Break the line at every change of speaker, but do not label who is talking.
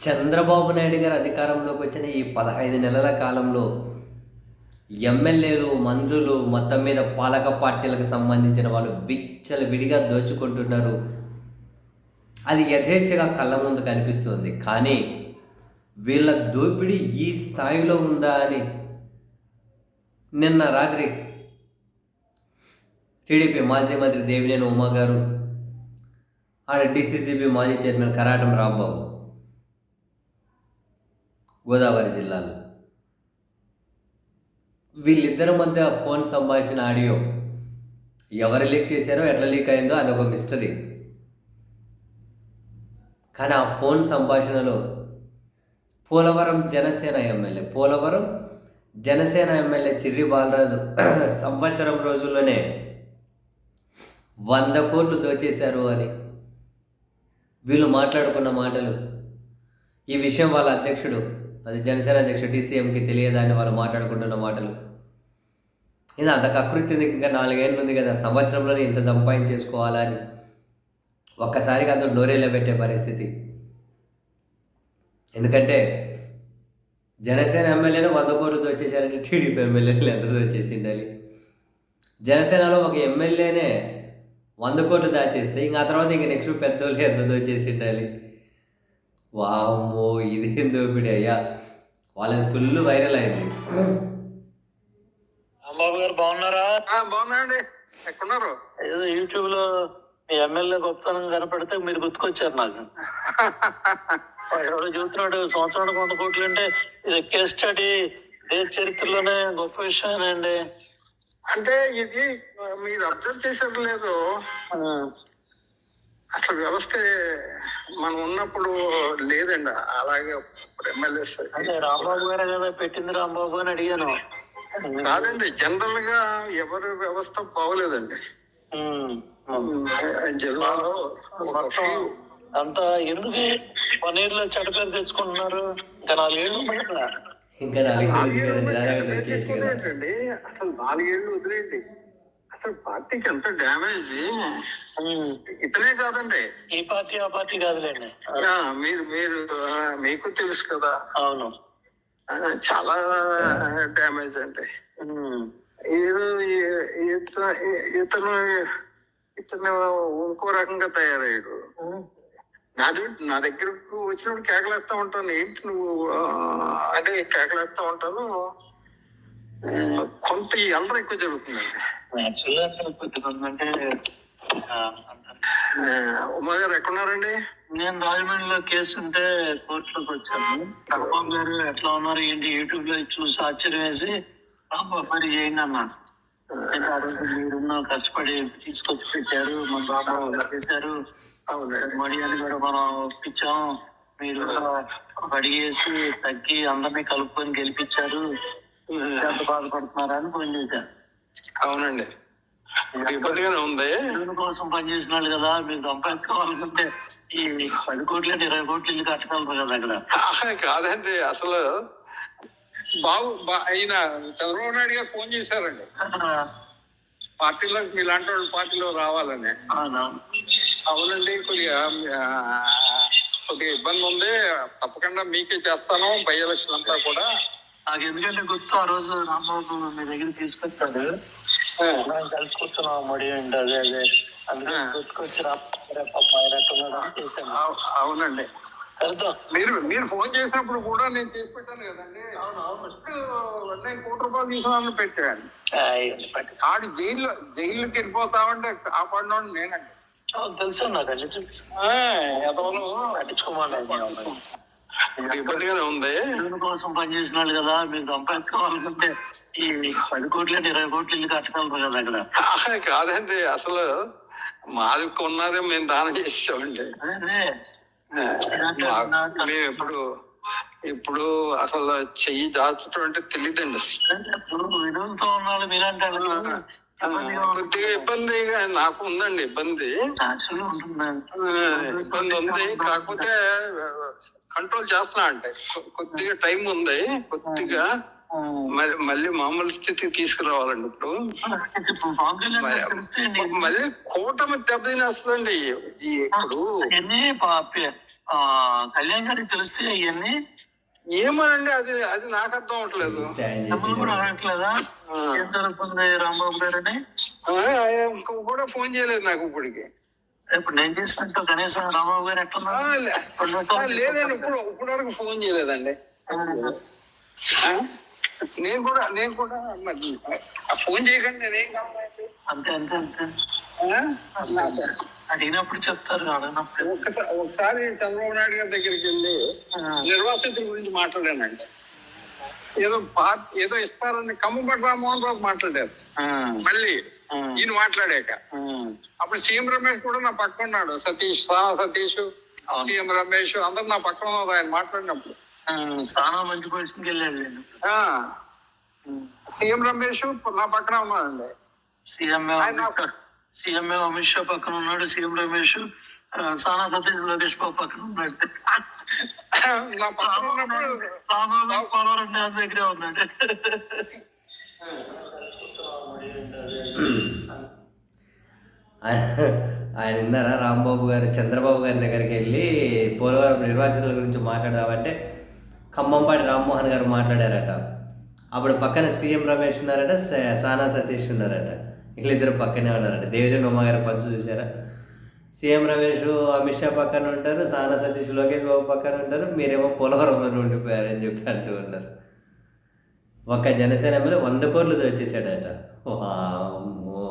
చంద్రబాబు నాయుడు గారు అధికారంలోకి వచ్చిన ఈ 15 నెలల కాలంలో ఎమ్మెల్యేలు, మంత్రులు మొత్తం మీద పాలక పార్టీలకు సంబంధించిన వాళ్ళు విచ్చలవిడిగా దోచుకుంటున్నారు. అది యథేచ్ఛగా కళ్ళ ముందు కనిపిస్తుంది. కానీ వీళ్ళ దోపిడీ ఈ స్థాయిలో ఉందా అని నిన్న రాత్రి టీడీపీ మాజీ మంత్రి దేవినేని ఉమా గారు, ఆడ డిసిసిబి మాజీ చైర్మన్ కరాటం రాంబాబు గోదావరి జిల్లాలో వీళ్ళిద్దరి మధ్య ఫోన్ సంభాషణ ఆడియో ఎవరు లీక్ చేశారో, ఎట్లా లీక్ అయిందో అదొక మిస్టరీ. కానీ ఆ ఫోన్ సంభాషణలో పోలవరం జనసేన ఎమ్మెల్యే చిర్రి బాలరాజు సంవత్సరం రోజుల్లోనే 100 కోట్లు దోచేశారు అని వీళ్ళు మాట్లాడుకున్న మాటలు, ఈ విషయం వాళ్ళ అధ్యక్షుడు, అది జనసేన అధ్యక్షుడు టీసీఎంకి తెలియదా అని వాళ్ళు మాట్లాడుకుంటున్న మాటలు. ఇది అంత కకృతి ఇంకా 4 ఏళ్ళు ఉంది కదా, సంవత్సరంలోనే ఇంత సంపాదించేసుకోవాలా అని ఒక్కసారిగా అందరూ నోరేళ్ళ పెట్టే పరిస్థితి. ఎందుకంటే జనసేన ఎమ్మెల్యేను 100 కోట్లు దోచేశారంటే టీడీపీ ఎమ్మెల్యేలు ఎంత దోచేసి ఉండాలి? జనసేనలో ఒక ఎమ్మెల్యేనే 100 కోట్లు దాచేస్తే ఇంకా ఆ తర్వాత ఇంక నెక్స్ట్ పెద్దోళ్ళు ఎంత దోచేసి ఉండాలి? వామ్మో, ఇదేం దోపిడీ అయ్యా! వాళ్ళది ఫుల్ వైరల్ అయింది.
రాంబాబు గారు బాగున్నారా?
బాగున్నా అండి. ఎక్కడున్నారు?
ఏదో యూట్యూబ్ లో మీ ఎమ్మెల్యే గొప్పతనం కనపడితే మీరు గుర్తుకొచ్చారు నాకు. ఎవడో చూస్తున్నాడు సంవత్సరానికి 100 కోట్లు అంటే ఇది కేస్ స్టడీ, దేశ చరిత్రలోనే గొప్ప విషయమేనండి.
అంటే ఇది మీరు అబ్జర్వ్ చేసేది లేదు, అసలు వ్యవస్థ మనం ఉన్నప్పుడు లేదండి. అలాగే ఎమ్మెల్యేస్
అంటే రాంబాబు గారే కదా పెట్టింది, రాంబాబు అని అడిగాను.
కాదండి, జనరల్ గా ఎవరి వ్యవస్థ బాగోలేదండి జిల్లాలో.
అంతా ఎందుకు 1 year లో చెడ్డ పేరు తెచ్చుకుంటున్నారు? ఇంకా 4 ఏళ్ళు
ఇంకా 4 ఏళ్ళు
ఏంటండి? అసలు 4 ఏళ్ళు వదిలేయండి, అసలు పార్టీకి ఎంత డ్యామేజ్. ఇతనే కాదండి,
ఈ పార్టీ ఆ పార్టీ కాదులేండి.
మీరు మీరు మీకు తెలుసు కదా.
అవును,
చాలా డ్యామేజ్ అండి. ఏదో ఇతను ఇంకో రకంగా తయారయ్యాడు. నా దగ్గరకు వచ్చినప్పుడు కేకలేస్తా ఉంటాను, ఏంటి నువ్వు అంటే కేకలేస్తా ఉంటాను. కొంత ఎల్లర ఎక్కువ జరుగుతుందండి. ఉమా గారు ఎక్కడున్నారండి?
నేను రాజమండ్రిలో కేసు ఉంటే కోర్టులోకి వచ్చాను. రాంబాబు గారు ఎట్లా ఉన్నారు ఏంటి యూట్యూబ్ లో చూసి ఆశ్చర్యం వేసి రాంబాబు మరి చేయండి అన్నాను. మీరున్న కష్టపడి తీసుకొచ్చి పెట్టారు, మన బాబు చేశారు, మడి అని కూడా మనం ఒప్పించాం, మీరు అడిగేసి తగ్గి అందరినీ కలుపుకొని గెలిపించారు, ఎంత బాధపడుతున్నారని ఫోన్ చేశాను.
అవునండి, ఇబ్బందిగానే ఉంది.
దేవుని కోసం పనిచేసిన వాళ్ళు కదా, మీరు సంపాదించుకోవాలనుకుంటే ఈ 10 కోట్లు 20 కోట్లు ఇల్లు కట్టగలరు కదా అక్కడ.
కాదండి, అసలు ఆయన చంద్రబాబు నాయుడు గారు ఫోన్ చేశారండి పార్టీలో, మీలాంటి వాళ్ళు పార్టీలో రావాలని. అవునండి, కొద్దిగా ఇబ్బంది ఉంది, తప్పకుండా మీకే చేస్తాను బై ఎలక్షన్ అంతా కూడా.
నాకు ఎందుకంటే గుర్తు, ఆ రోజు రాంబాబు మీ దగ్గర తీసుకొచ్చాడు, కలిసి కూర్చున్నాం మడి అంటే అదే అందుకే గుర్తుకొచ్చి చేశాను.
అవునండి, మీరు ఫోన్ చేసినప్పుడు కూడా నేను చేసి పెట్టాను కదండి. $1 కోట్ల తీసుకున్నాను పెట్టాను. ఆడు జైలుకి వెళ్ళిపోతామంటే కాపాడినోడు నేనండి.
తెలుసు నాకు, అన్ని తెలుసు.
ఇబ్బందిగానే ఉంది.
దేవుని కోసం పనిచేసిన వాళ్ళు కదా, మీరు సంపాదించుకోవాలనుకుంటే ఈ 10 కోట్లు 20 కోట్లు ఇల్లు కట్టగలరు కదా అక్కడ.
కాదండి, అసలు మాది ఉన్నదే మేము దానం చేసామండి. ఇప్పుడు అసలు చెయ్యి దాచడం అంటే తెలియదండి.
విలువలతో ఉన్నాడు మీరంటే
కొద్దిగా ఇబ్బంది నాకు ఉందండి. ఇబ్బంది ఉంది, కాకపోతే కంట్రోల్ చేస్తున్నా. అంటే కొద్దిగా టైం ఉంది, కొద్దిగా మళ్ళీ మామూలు స్థితికి తీసుకురావాలండి. ఇప్పుడు మళ్ళీ కూటమి దెబ్బతినేస్తుందండి. ఇప్పుడు
కళ్యాణ్ గారికి తెలిస్తే అవన్నీ
ఏమోనండి, అది అది నాకు అర్థం అవట్లేదు.
ఆయన
మిమ్మల్ని కూడా అడగట్లేదా ఏం జరుగుతుంది రాంబాబు గారని?
కూడా ఫోన్ చేయలేదు నాకు ఇప్పటికి.
ఇప్పుడు నేను చేసినట్టు కనీసం రాంబాబు గారు
లేదండి, ఇప్పుడు వరకు ఫోన్ చేయలేదండి. నేను కూడా మరి ఫోన్ చేయకండి, నేనేం కావాలి.
అంతే అంతే అంతే అడిగినప్పుడు చెప్తారు. అడిగినప్పుడు
ఒకసారి చంద్రబాబు నాయుడు గారి దగ్గరికి వెళ్ళి నిర్వాసితుల గురించి మాట్లాడానండి. ఏదో ఇస్తారని కమ్మబడి రామ్మోహన్ రావు మాట్లాడారు. మళ్ళీ ఈయన మాట్లాడాక అప్పుడు సీఎం రమేష్ కూడా నా పక్కన ఉన్నాడు. సతీష్ సీఎం రమేష్ అందరు నా పక్కన ఉన్నారు ఆయన మాట్లాడినప్పుడు.
చాలా మంచి పొజిషన్కి వెళ్ళాడు.
సీఎం రమేష్ నా పక్కన ఉన్నాడండి.
సీఎం అమిత్ షా పక్కన ఉన్నాడు. సీఎం రమేష్ సానా సతీష్ లోకేష్ బాబు పక్కన ఉన్నాడు.
నా పక్కన ఉన్నప్పుడు
పోలవరం డ్యామ్ దగ్గరే ఉన్నాడు.
ఆయన విన్నారా రాంబాబు గారు చంద్రబాబు గారి దగ్గరికి వెళ్ళి పోలవరం నిర్వాసితుల గురించి మాట్లాడదామంటే ఖమ్మంపాటి రామ్మోహన్ గారు మాట్లాడారట. అప్పుడు పక్కన సీఎం రమేష్ ఉన్నారట, సానా సతీష్ ఉన్నారట. వీళ్ళిద్దరు పక్కనే ఉన్నారట. దేవిజన్ ఉమ్మ గారి పంచు చూసారా? సీఎం రమేష్ అమిత్ షా పక్కన ఉంటారు, సానా సతీష్ లోకేష్ బాబు పక్కన ఉంటారు, మీరేమో పోలవరంలో ఉండిపోయారని చెప్పి అంటూ ఉన్నారు. ఒక్క జనసేన మీద 100 కోట్లు వచ్చేసాడట. అమ్మో.